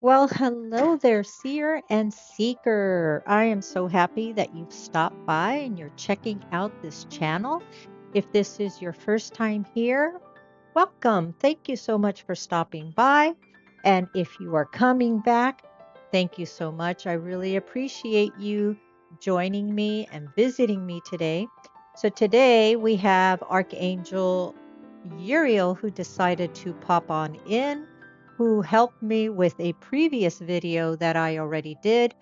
Well, hello there, Seer and Seeker. I am so happy that you've stopped by and you're checking out this channel. If this is your first time here, welcome. Thank you so much for stopping by. And if you are coming back, thank you so much. I really appreciate you joining me and visiting me today. So today we have Archangel Uriel who decided to pop on in, who helped me with a previous video that I already did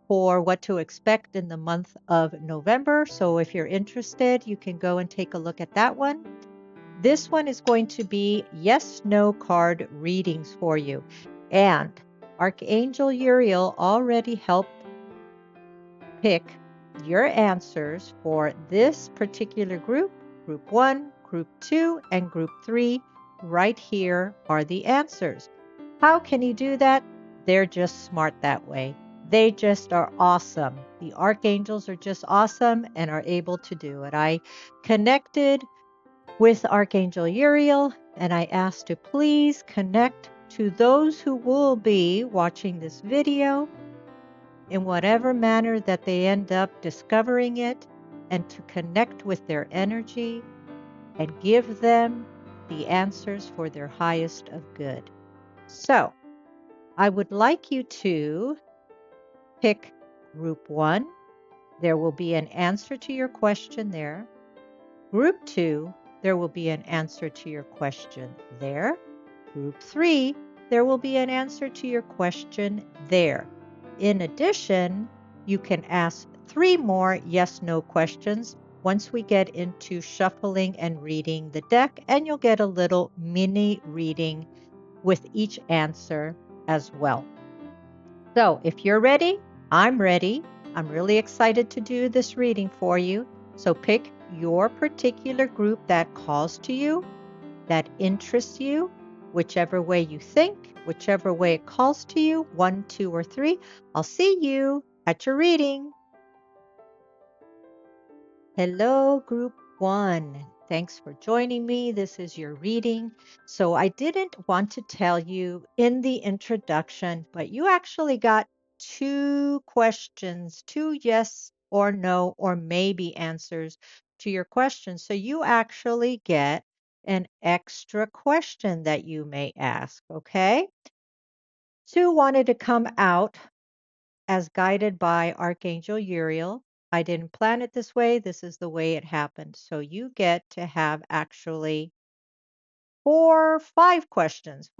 for what to expect in the month of November. So if you're interested, you can go and take a look at that one. This one is going to be yes, no card readings for you. And Archangel Uriel already helped pick your answers for this particular group, group 1, group 2, and group 3. Right here are the answers. How can you do that? They're just smart that way. They just are awesome. The archangels are just awesome and are able to do it. I connected with Archangel Uriel and I asked to please connect to those who will be watching this video in whatever manner that they end up discovering it, and to connect with their energy and give them the answers for their highest of good. So, I would like you to pick group 1. There will be an answer to your question there. Group 2, there will be an answer to your question there. Group 3, there will be an answer to your question there. In addition, you can ask 3 more yes/no questions once we get into shuffling and reading the deck, and you'll get a little mini reading with each answer as well. So if you're ready, I'm ready. I'm really excited to do this reading for you. So pick your particular group that calls to you, that interests you, whichever way you think, whichever way it calls to you, 1, 2, or 3. I'll see you at your reading. Hello, group 1. Thanks for joining me. This is your reading. So I didn't want to tell you in the introduction, but you actually got 2 questions, 2 yes or no or maybe answers to your questions. So you actually get an extra question that you may ask, okay? 2 wanted to come out as guided by Archangel Uriel. I didn't plan it this way. This is the way it happened. So you get to have actually 5 questions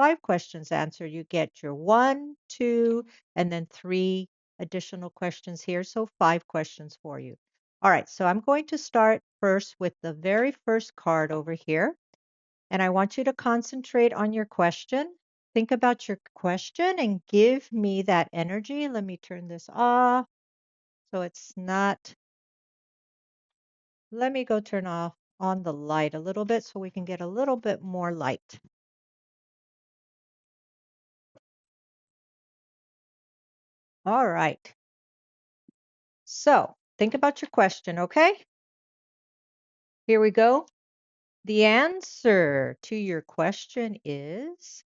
answered. You get your 1, 2, and then 3 additional questions here. So 5 questions for you. All right. So I'm going to start first with the very first card over here. And I want you to concentrate on your question. Think about your question and give me that energy. Let me turn this off. So it's not, let me go turn off on the light a little bit so we can get a little bit more light. All right. So think about your question, okay? Here we go. The answer to your question is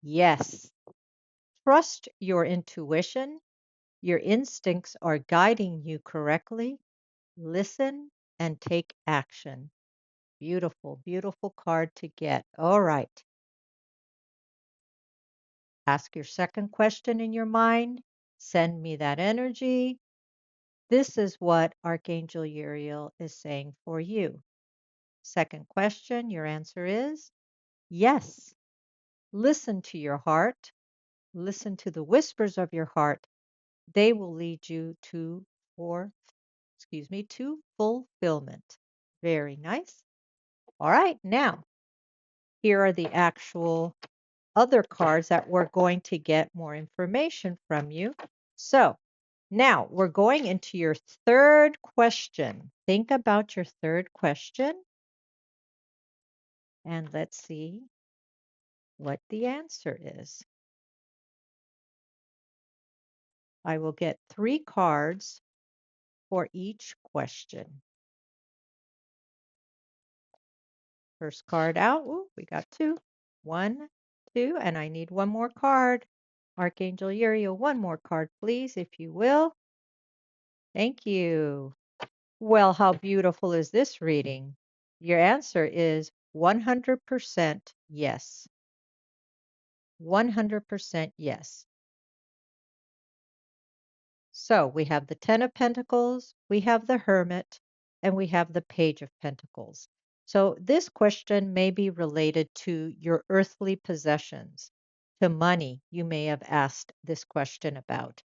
yes. Trust your intuition. Your instincts are guiding you correctly. Listen and take action. Beautiful, beautiful card to get. All right. Ask your second question in your mind. Send me that energy. This is what Archangel Uriel is saying for you. Second question, your answer is yes. Listen to your heart. Listen to the whispers of your heart. They will lead you to fulfillment. Very nice. All right, now here are the actual other cards that we're going to get more information from you. So now we're going into your third question. Think about your third question and let's see what the answer is. I will get 3 cards for each question. First card out. Ooh, we got 2. 1, 2, and I need one more card. Archangel Uriel, one more card, please, if you will. Thank you. Well, how beautiful is this reading? Your answer is 100% yes. 100% yes. So we have the Ten of Pentacles, we have the Hermit, and we have the Page of Pentacles. So this question may be related to your earthly possessions, to money you may have asked this question about.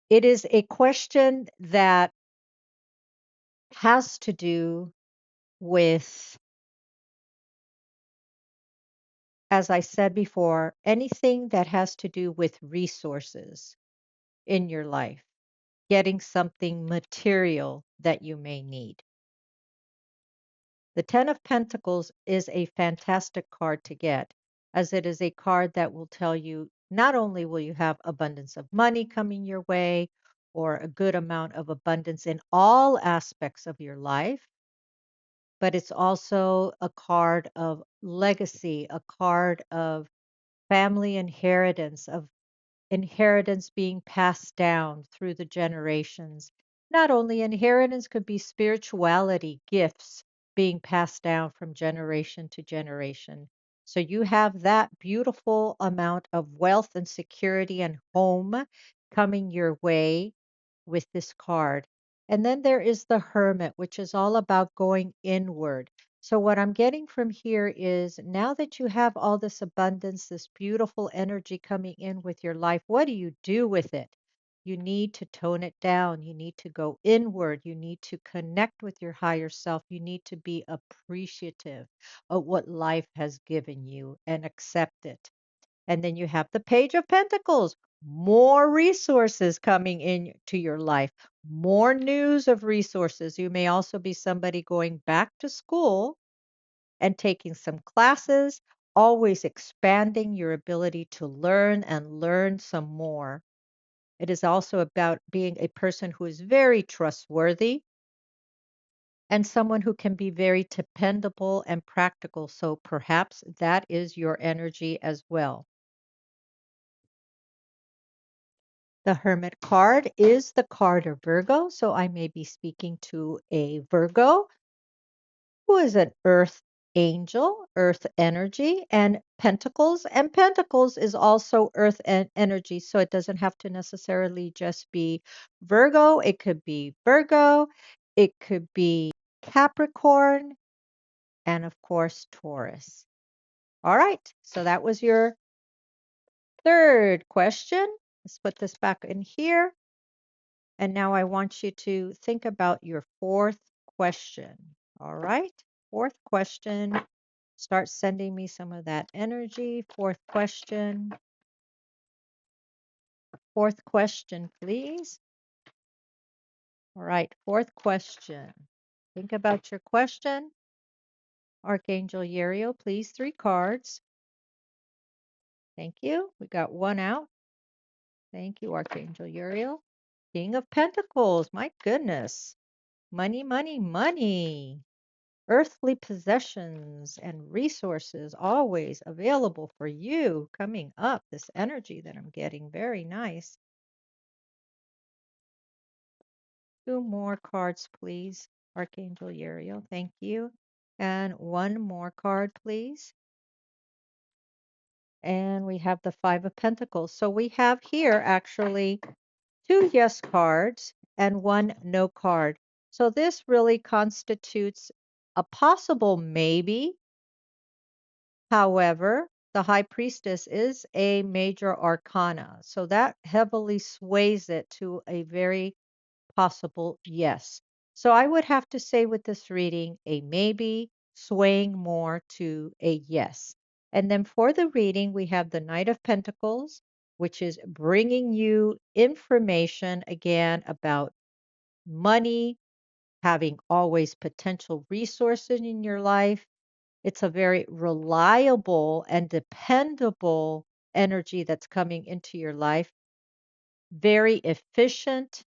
It is a question that has to do with, as I said before, anything that has to do with resources in your life, getting something material that you may need. The Ten of Pentacles is a fantastic card to get, as it is a card that will tell you not only will you have abundance of money coming your way or a good amount of abundance in all aspects of your life, but it's also a card of legacy, a card of family inheritance, of inheritance being passed down through the generations. Not only inheritance could be spirituality, gifts being passed down from generation to generation. So you have that beautiful amount of wealth and security and home coming your way with this card. And then there is the Hermit, which is all about going inward. So, what I'm getting from here is now that you have all this abundance, this beautiful energy coming in with your life, what do you do with it? You need to tone it down. You need to go inward. You need to connect with your higher self. You need to be appreciative of what life has given you and accept it. And then you have the Page of Pentacles, more resources coming into your life, more news of resources. You may also be somebody going back to school and taking some classes, always expanding your ability to learn and learn some more. It is also about being a person who is very trustworthy and someone who can be very dependable and practical. So perhaps that is your energy as well. The Hermit card is the card of Virgo, so I may be speaking to a Virgo who is an earth angel, earth energy, and Pentacles is also earth energy, so it doesn't have to necessarily just be Virgo. It could be Virgo, it could be Capricorn, and of course, Taurus. All right, so that was your third question. Let's put this back in here. And now I want you to think about your fourth question. All right. Fourth question. Start sending me some of that energy. Fourth question. Fourth question, please. All right. Fourth question. Think about your question. Archangel Uriel, please. 3 cards. Thank you. We got one out. Thank you, Archangel Uriel. King of Pentacles. My goodness. Money, money, money. Earthly possessions and resources always available for you coming up. This energy that I'm getting, very nice. 2 more cards, please. Archangel Uriel, thank you. And 1 more card, please. And we have the 5 of Pentacles. So we have here actually 2 yes cards and 1 no card. So this really constitutes a possible maybe. However, the High Priestess is a major arcana, so that heavily sways it to a very possible yes. So I would have to say with this reading, a maybe swaying more to a yes. And then for the reading, we have the Knight of Pentacles, which is bringing you information again about money, having always potential resources in your life. It's a very reliable and dependable energy that's coming into your life, very efficient,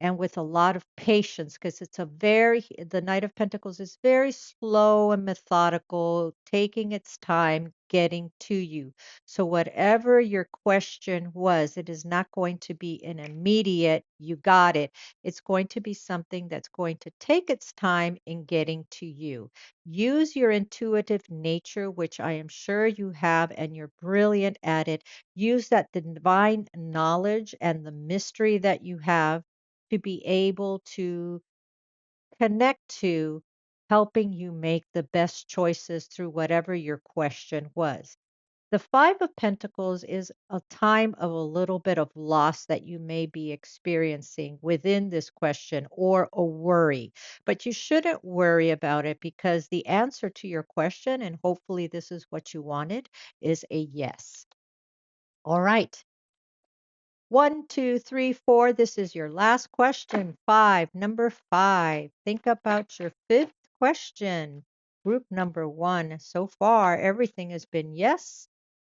and with a lot of patience because the Knight of Pentacles is very slow and methodical, taking its time getting to you. So, whatever your question was, it is not going to be an immediate, you got it. It's going to be something that's going to take its time in getting to you. Use your intuitive nature, which I am sure you have, and you're brilliant at it. Use that divine knowledge and the mystery that you have to be able to connect to helping you make the best choices through whatever your question was. The Five of Pentacles is a time of a little bit of loss that you may be experiencing within this question or a worry, but you shouldn't worry about it because the answer to your question, and hopefully this is what you wanted, is a yes. All right. 1, 2, 3, 4. This is your last question. Number 5. Think about your fifth question. Group number 1. So far, everything has been yes.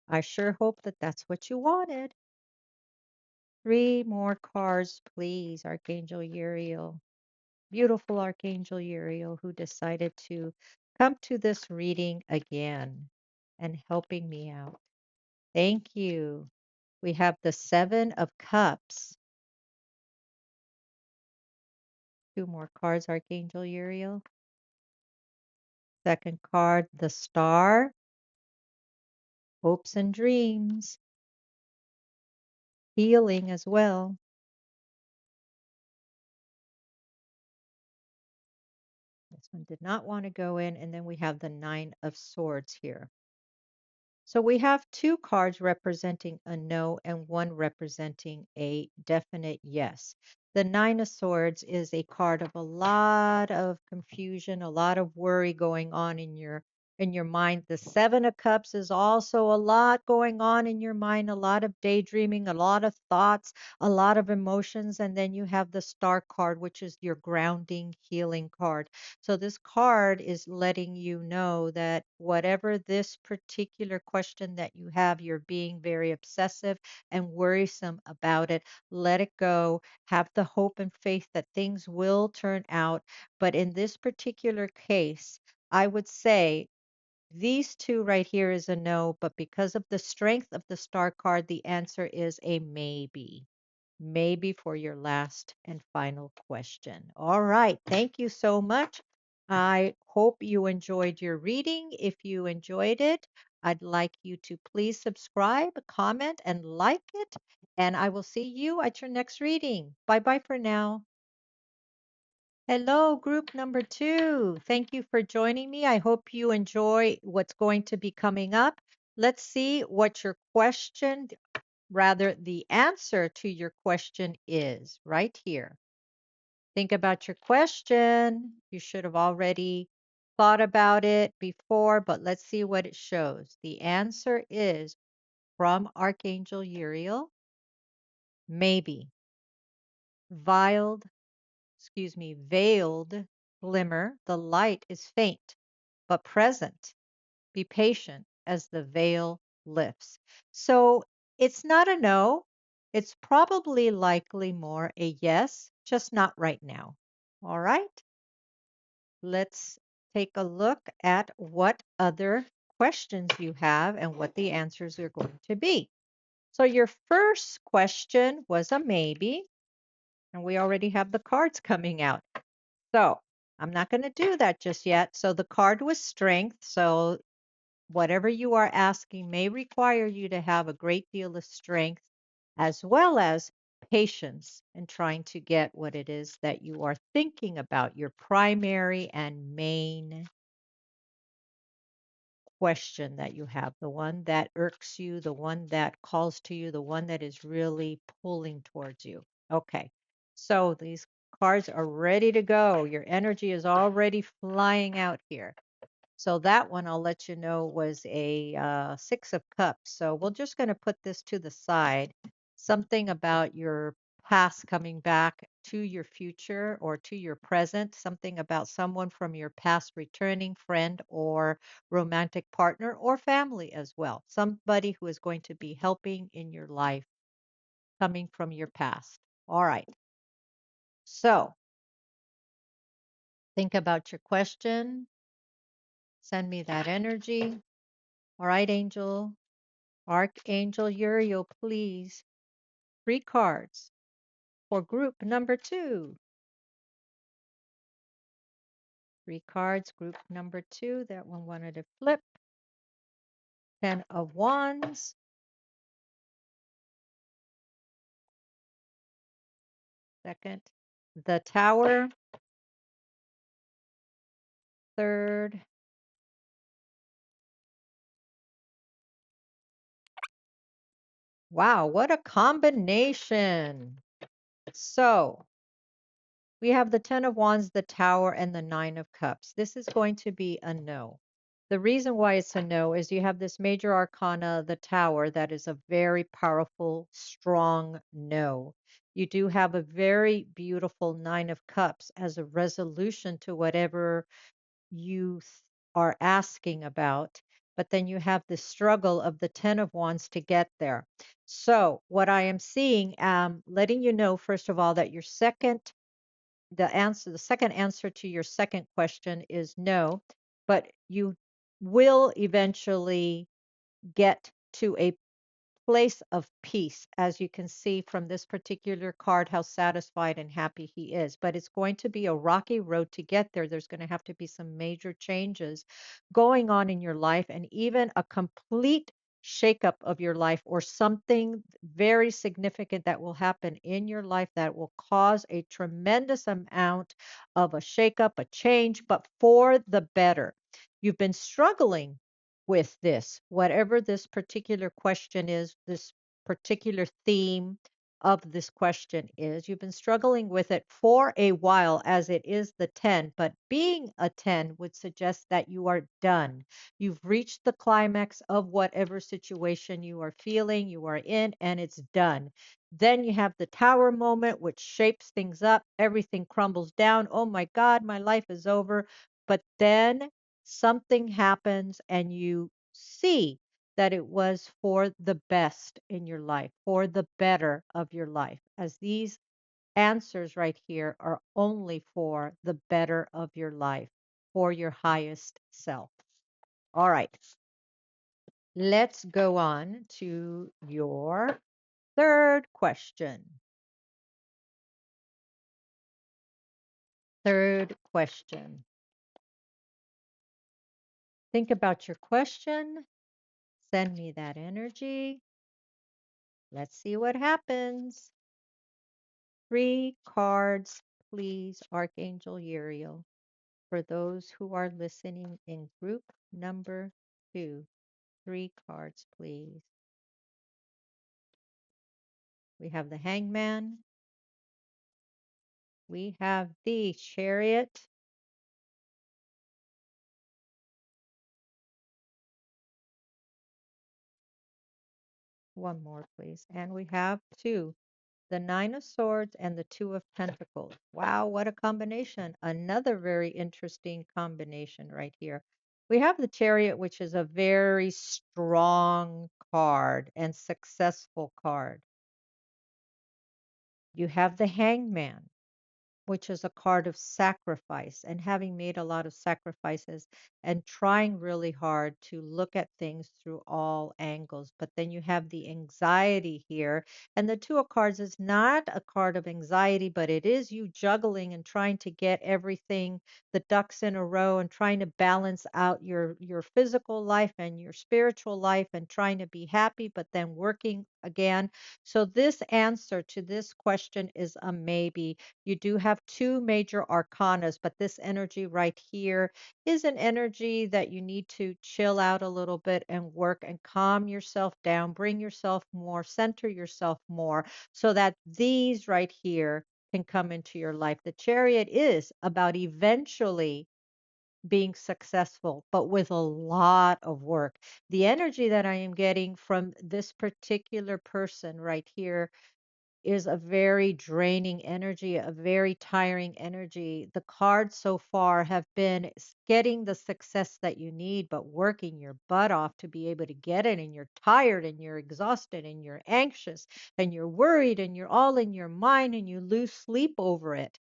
I sure hope that that's what you wanted. 3 more cards, please, Archangel Uriel. Beautiful Archangel Uriel, who decided to come to this reading again and helping me out. Thank you. We have the 7 of Cups. 2 more cards, Archangel Uriel. Second card, the Star. Hopes and dreams. Healing as well. This one did not want to go in. And then we have the 9 of Swords here. So we have 2 cards representing a no and one representing a definite yes. The 9 of Swords is a card of a lot of confusion, a lot of worry going on in your mind. The 7 of Cups is also a lot going on in your mind, a lot of daydreaming, a lot of thoughts, a lot of emotions, and then you have the Star card, which is your grounding, healing card. So this card is letting you know that whatever this particular question that you have, you're being very obsessive and worrisome about it. Let it go. Have the hope and faith that things will turn out. But in this particular case, I would say these 2 right here is a no, but because of the strength of the Star card, the answer is a maybe. Maybe for your last and final question. All right. Thank you so much. I hope you enjoyed your reading. If you enjoyed it, I'd like you to please subscribe, comment, and like it. And I will see you at your next reading. Bye bye for now. Hello, group number 2. Thank you for joining me. I hope you enjoy what's going to be coming up. Let's see what your question, rather, the answer to your question is right here. Think about your question. You should have already thought about it before, but let's see what it shows. The answer is from Archangel Uriel, maybe. Veiled glimmer. The light is faint, but present. Be patient as the veil lifts. So it's not a no. It's probably likely more a yes, just not right now. All right. Let's take a look at what other questions you have and what the answers are going to be. So your first question was a maybe, and we already have the cards coming out. So I'm not going to do that just yet. So the card was strength. So whatever you are asking may require you to have a great deal of strength as well as patience in trying to get what it is that you are thinking about, your primary and main question that you have, the one that irks you, the one that calls to you, the one that is really pulling towards you. Okay, so these cards are ready to go. Your energy is already flying out here. So that one, I'll let you know, was a 6 of Cups. So we're just going to put this to the side. Something about your past coming back to your future or to your present. Something about someone from your past returning, friend or romantic partner or family as well. Somebody who is going to be helping in your life coming from your past. All right. So think about your question. Send me that energy. All right, Angel. Archangel Uriel, please. 3 cards for group number 2. 3 cards, group number 2. That one wanted to flip. 10 of Wands. Second. The Tower. Third. Wow, what a combination. So we have the 10 of Wands, the Tower, and the 9 of Cups. This is going to be a no. The reason why it's a no is you have this major arcana, the Tower, that is a very powerful, strong no. You do have a very beautiful 9 of Cups as a resolution to whatever you are asking about. But then you have the struggle of the 10 of Wands to get there. So, what I am seeing, letting you know, first of all, that the second answer to your second question is no, but you will eventually get to a place of peace, as you can see from this particular card, how satisfied and happy he is. But it's going to be a rocky road to get there. There's going to have to be some major changes going on in your life, and even a complete shakeup of your life, or something very significant that will happen in your life that will cause a tremendous amount of a shakeup, a change, but for the better. You've been struggling with this, whatever this particular question is, this particular theme of this question is. You've been struggling with it for a while, as it is the 10, but being a 10 would suggest that you are done. You've reached the climax of whatever situation you are feeling, you are in, and it's done. Then you have the Tower moment, which shapes things up. Everything crumbles down. Oh my God, my life is over. But then something happens and you see that it was for the best in your life, for the better of your life, as these answers right here are only for the better of your life, for your highest self. All right, let's go on to your third question. Third question. Think about your question. Send me that energy. Let's see what happens. 3 cards, please, Archangel Uriel, for those who are listening in group number 2. 3 cards, please. We have the Hangman. We have the Chariot. One more, please. And we have 2, the 9 of Swords and the 2 of Pentacles. Wow, what a combination. Another very interesting combination right here. We have the Chariot, which is a very strong card and successful card. You have the Hangman, which is a card of sacrifice, and having made a lot of sacrifices and trying really hard to look at things through all angles. But then you have the anxiety here. And the 2 of Cards is not a card of anxiety, but it is you juggling and trying to get everything, the ducks in a row, and trying to balance out your physical life and your spiritual life, and trying to be happy, but then working again. So this answer to this question is a maybe. You do have 2 major arcanas, but this energy right here is an energy that you need to chill out a little bit and work and calm yourself down, bring yourself more, center yourself more, so that these right here can come into your life. The Chariot is about eventually being successful, but with a lot of work. The energy that I am getting from this particular person right here is a very draining energy, a very tiring energy. The cards so far have been getting the success that you need, but working your butt off to be able to get it. And you're tired and you're exhausted and you're anxious and you're worried and you're all in your mind and you lose sleep over it.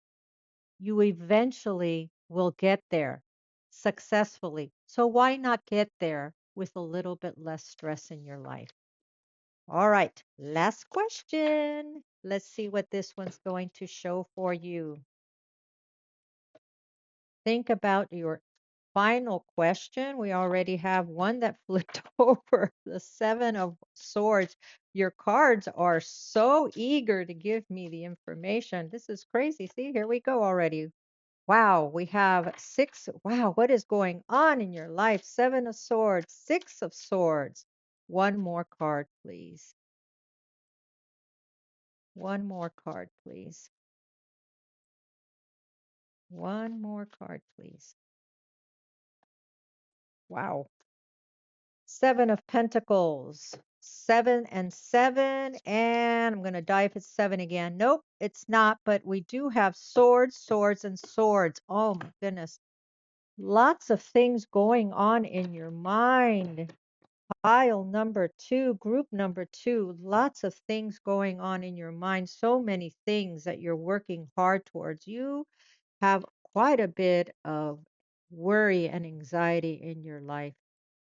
You eventually will get there successfully. So why not get there with a little bit less stress in your life? All right, last question. Let's see what this one's going to show for you. Think about your final question. We already have one that flipped over, the Seven of Swords. Your cards are so eager to give me the information. This is crazy. See, here we go already. Wow, we have six. Wow, what is going on in your life? Seven of Swords, Six of Swords. One more card, please. One more card, please. One more card, please. Wow. Seven of Pentacles. 7 and 7. And I'm going to die if it's 7 again. Nope, it's not. But we do have swords, swords, and swords. Oh, my goodness. Lots of things going on in your mind. Pile number 2, group number 2, lots of things going on in your mind, so many things that you're working hard towards. You have quite a bit of worry and anxiety in your life.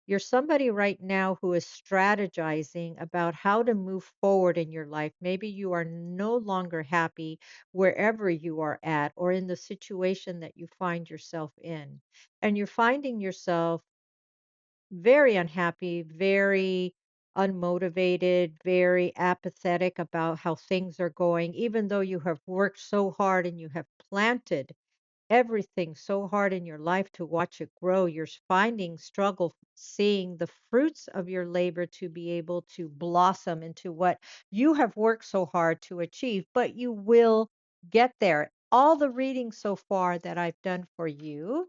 You're somebody right now who is strategizing about how to move forward in your life. Maybe you are no longer happy wherever you are at or in the situation that you find yourself in. And you're finding yourself very unhappy, very unmotivated, very apathetic about how things are going, even though you have worked so hard and you have planted everything so hard in your life to watch it grow. You're finding struggle seeing the fruits of your labor to be able to blossom into what you have worked so hard to achieve, but you will get there. All the readings so far that I've done for you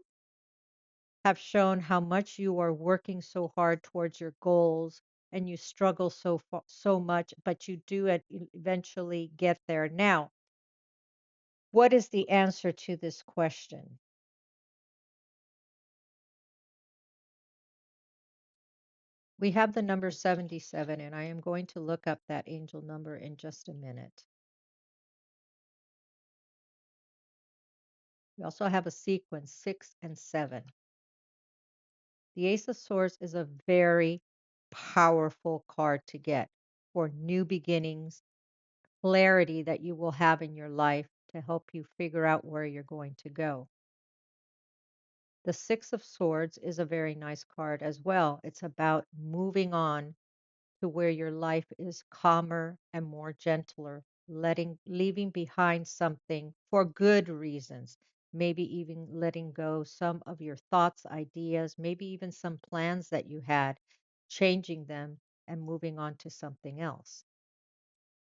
have shown how much you are working so hard towards your goals and you struggle so much, but you do eventually get there. Now, what is the answer to this question? We have the number 77, and I am going to look up that angel number in just a minute. We also have a sequence 6 and 7. The Ace of Swords is a very powerful card to get for new beginnings, clarity that you will have in your life to help you figure out where you're going to go. The Six of Swords is a very nice card as well. It's about moving on to where your life is calmer and more gentler, leaving behind something for good reasons, maybe even letting go some of your thoughts, ideas, maybe even some plans that you had, changing them and moving on to something else.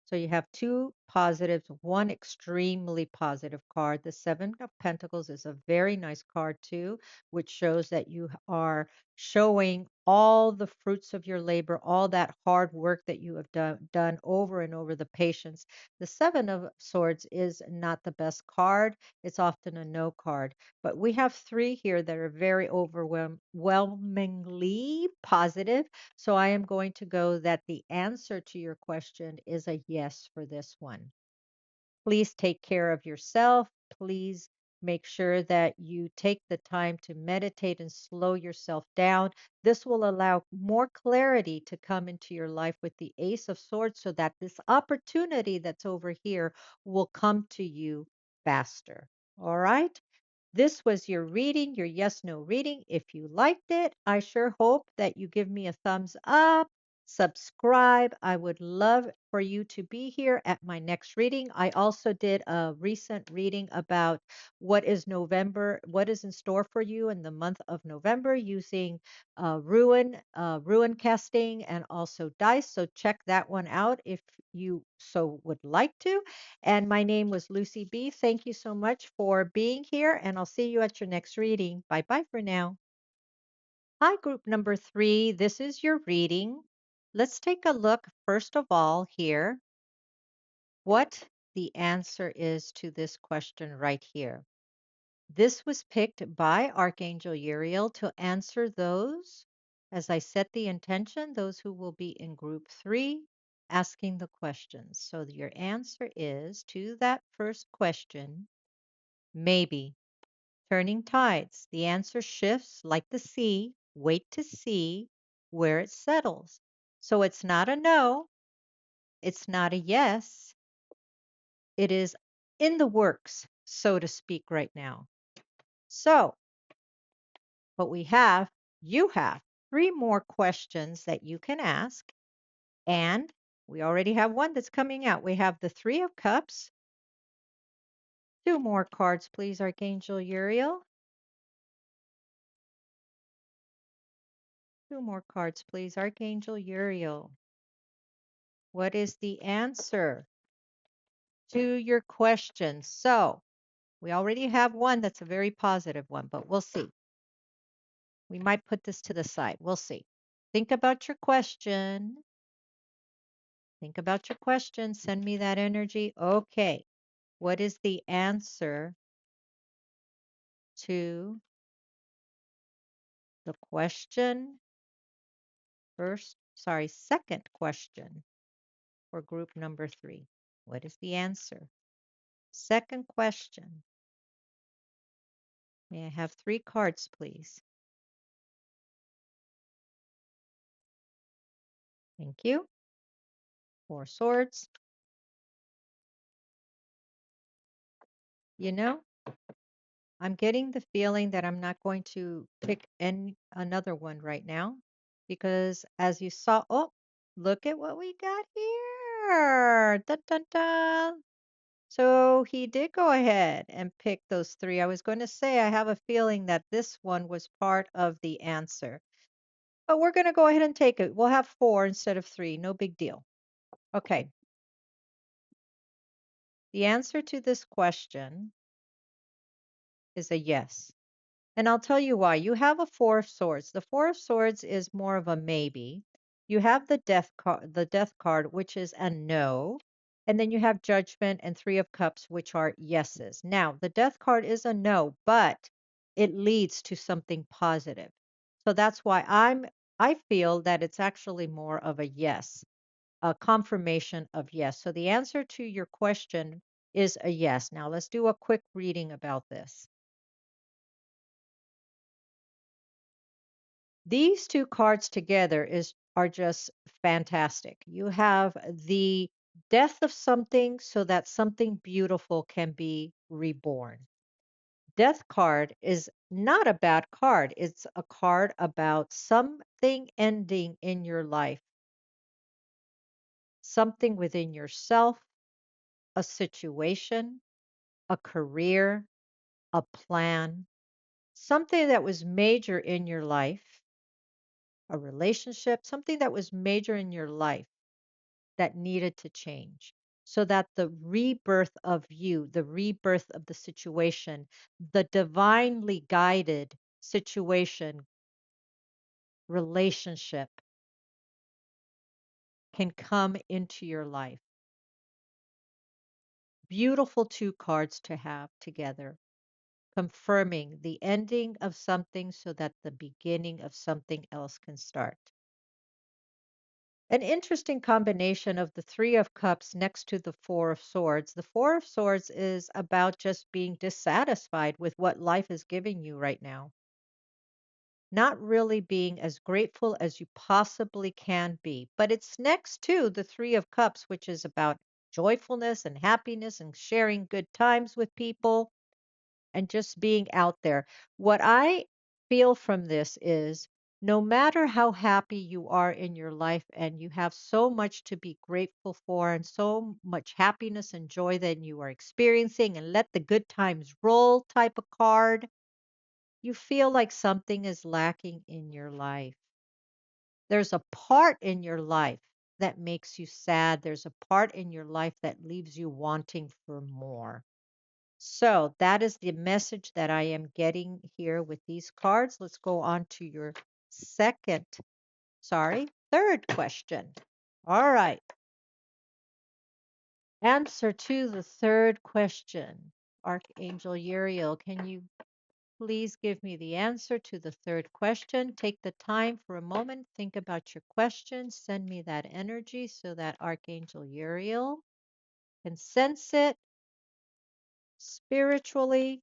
So you have two positives, one extremely positive card. The Seven of Pentacles is a very nice card too, which shows that you are showing all the fruits of your labor, all that hard work that you have done over and over, the patience. The Seven of Swords is not the best card. It's often a no card. But we have three here that are very overwhelmingly positive. So I am going to go that the answer to your question is a yes for this one. Please take care of yourself. Please make sure that you take the time to meditate and slow yourself down. This will allow more clarity to come into your life with the Ace of Swords so that this opportunity that's over here will come to you faster. All right? This was your reading, your yes no reading. If you liked it, I sure hope that you give me a thumbs up, subscribe. I would love for you to be here at my next reading. I also did a recent reading about what is in store for you in the month of November using ruin casting and also dice. So check that one out if you so would like to. And my name was Lucy B. Thank you so much for being here, and I'll see you at your next reading. Bye bye for now. Hi, group number 3. This is your reading. Let's take a look first of all here what the answer is to this question right here. This was picked by Archangel Uriel to answer those, as I set the intention, those who will be in group 3 asking the questions. So your answer is to that first question, maybe. Turning tides. The answer shifts like the sea. Wait to see where it settles. So it's not a no, it's not a yes. It is in the works, so to speak, right now. So what we have, you have 3 more questions that you can ask. And we already have one that's coming out. We have the 3 of Cups. 2 more cards, please, Archangel Uriel. 2 more cards, please, Archangel Uriel. What is the answer to your question? So we already have one that's a very positive one, but we'll see. We might put this to the side. We'll see. Think about your question. Think about your question. Send me that energy. Okay. What is the answer to the question? Second question for group number 3. What is the answer? Second question. May I have 3 cards, please? Thank you. 4 swords. You know, I'm getting the feeling that I'm not going to pick another one right now because as you saw, oh, look at what we got here. Dun, dun, dun. So he did go ahead and pick those 3. I was going to say I have a feeling that this one was part of the answer, but we're going to go ahead and take it. We'll have 4 instead of 3. No big deal. Okay. The answer to this question is a yes. And I'll tell you why. You have a 4 of swords. The 4 of swords is more of a maybe. You have the death card, which is a no. And then you have judgment and 3 of cups, which are yeses. Now, the death card is a no, but it leads to something positive. So that's why I feel that it's actually more of a yes, a confirmation of yes. So the answer to your question is a yes. Now let's do a quick reading about this. These 2 cards together are just fantastic. You have the death of something so that something beautiful can be reborn. Death card is not a bad card. It's a card about something ending in your life, something within yourself, a situation, a career, a plan, something that was major in your life, a relationship, something that was major in your life that needed to change so that the rebirth of you, the rebirth of the situation, the divinely guided situation, relationship can come into your life. Beautiful 2 cards to have together, confirming the ending of something so that the beginning of something else can start. An interesting combination of the 3 of Cups next to the 4 of Swords. The 4 of Swords is about just being dissatisfied with what life is giving you right now. Not really being as grateful as you possibly can be. But it's next to the 3 of Cups, which is about joyfulness and happiness and sharing good times with people and just being out there. What I feel from this is no matter how happy you are in your life and you have so much to be grateful for and so much happiness and joy that you are experiencing and let the good times roll type of card, you feel like something is lacking in your life. There's a part in your life that makes you sad. There's a part in your life that leaves you wanting for more. So that is the message that I am getting here with these cards. Let's go on to your third question. All right. Answer to the third question. Archangel Uriel, can you please give me the answer to the third question? Take the time for a moment, think about your question, send me that energy so that Archangel Uriel can sense it spiritually.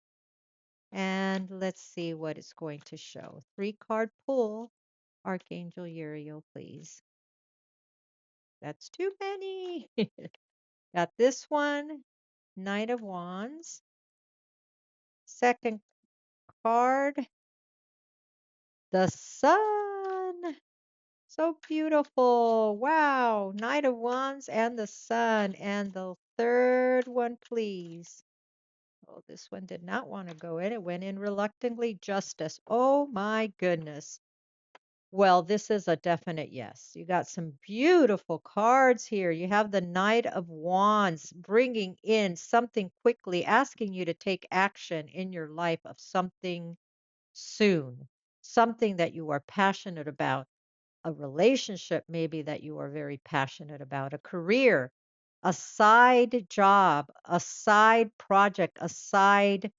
And let's see what it's going to show. 3-card pull. Archangel Uriel, please. That's too many. Got this one, Knight of Wands. Second card, the Sun. So beautiful. Wow. Knight of Wands and the Sun. And the third one, please. Oh, this one did not want to go in. It went in reluctantly. Justice. Oh my goodness. Well, this is a definite yes. You got some beautiful cards here. You have the Knight of Wands bringing in something quickly, asking you to take action in your life of something soon, something that you are passionate about, a relationship maybe that you are very passionate about, a career, a side job, a side project, a side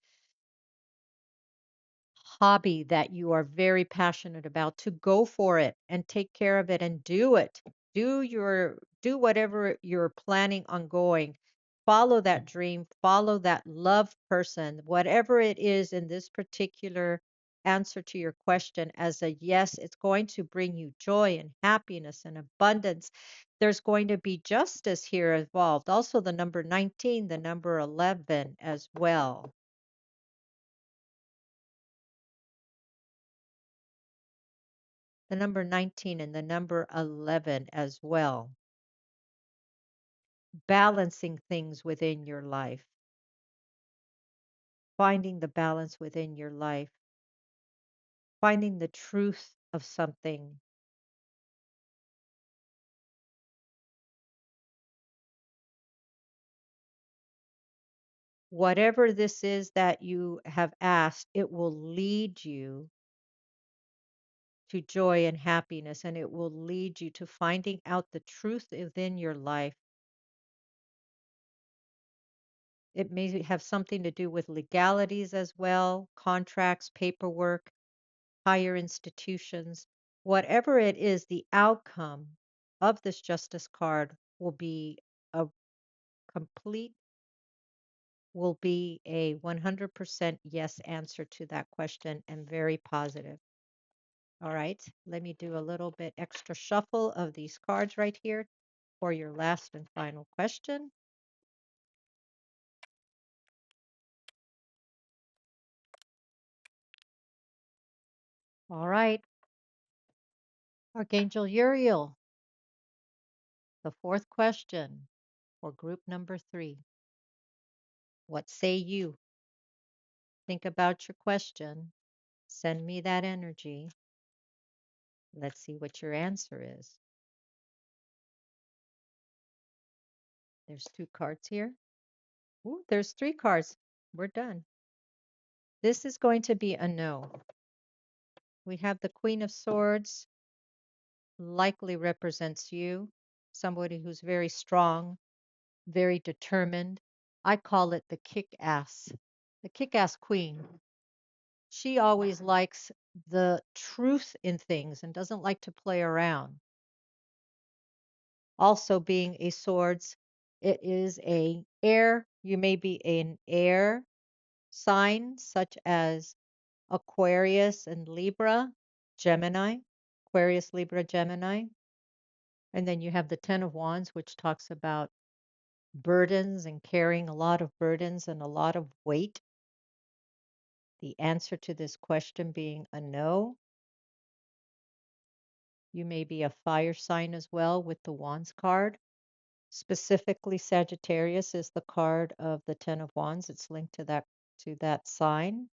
hobby that you are very passionate about, to go for it and take care of it and do it. Do whatever you're planning on going. Follow that dream, follow that love person, whatever it is in this particular answer to your question as a yes, it's going to bring you joy and happiness and abundance. There's going to be justice here involved. Also the number 19, the number 11 as well. The number 19 and the number 11 as well. Balancing things within your life, finding the balance within your life, finding the truth of something. Whatever this is that you have asked, it will lead you to joy and happiness, and it will lead you to finding out the truth within your life. It may have something to do with legalities as well, contracts, paperwork, higher institutions. Whatever it is, the outcome of this justice card will be a complete, will be a 100% yes answer to that question, and very positive. All right, let me do a little bit extra shuffle of these cards right here for your last and final question. All right, Archangel Uriel, the fourth question for group number 3. What say you? Think about your question. Send me that energy. Let's see what your answer is. There's 2 cards here. Ooh, there's 3 cards. We're done. This is going to be a no. We have the Queen of Swords, likely represents you, somebody who's very strong, very determined. I call it the kick-ass queen. She always likes the truth in things and doesn't like to play around. Also being a swords, it is a air. You may be an air sign such as Aquarius and Libra, Gemini, Aquarius, Libra, Gemini. And then you have the 10 of Wands, which talks about burdens and carrying a lot of burdens and a lot of weight. The answer to this question being a no. You may be a fire sign as well with the Wands card. Specifically, Sagittarius is the card of the 10 of Wands. It's linked to that sign.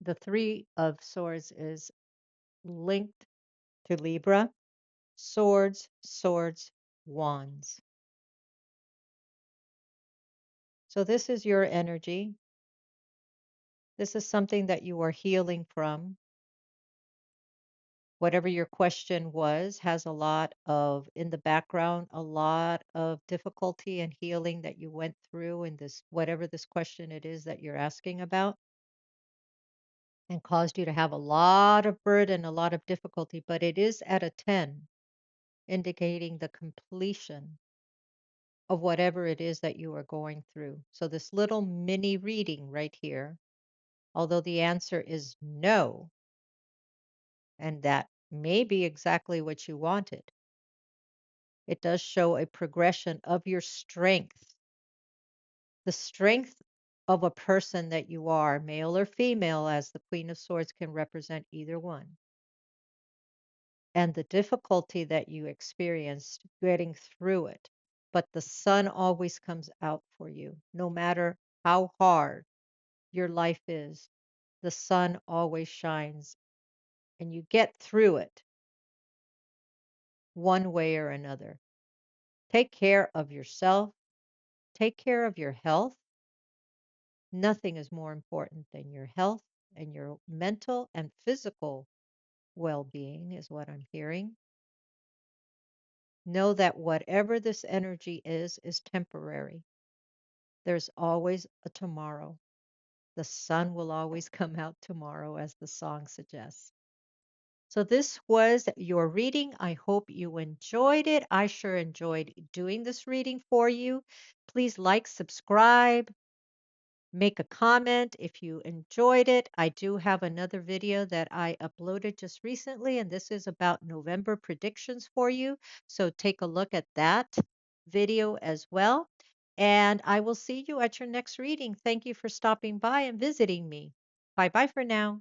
The 3 of Swords is linked to Libra. Swords, swords, wands. So this is your energy. This is something that you are healing from. Whatever your question was has a lot of, in the background, a lot of difficulty and healing that you went through in this, whatever this question it is that you're asking about, and caused you to have a lot of burden, a lot of difficulty, but it is at a 10, indicating the completion of whatever it is that you are going through. So, this little mini reading right here, although the answer is no, and that may be exactly what you wanted, it does show a progression of your strength, the strength of a person that you are, male or female, as the Queen of Swords can represent either one, and the difficulty that you experienced getting through it. But the sun always comes out for you, no matter how hard your life is. The sun always shines, and you get through it one way or another. Take care of yourself, take care of your health. Nothing is more important than your health and your mental and physical well being, is what I'm hearing. Know that whatever this energy is temporary. There's always a tomorrow. The sun will always come out tomorrow, as the song suggests. So, this was your reading. I hope you enjoyed it. I sure enjoyed doing this reading for you. Please like, subscribe, make a comment if you enjoyed it. I do have another video that I uploaded just recently, and this is about November predictions for you. So take a look at that video as well. And I will see you at your next reading. Thank you for stopping by and visiting me. Bye bye for now.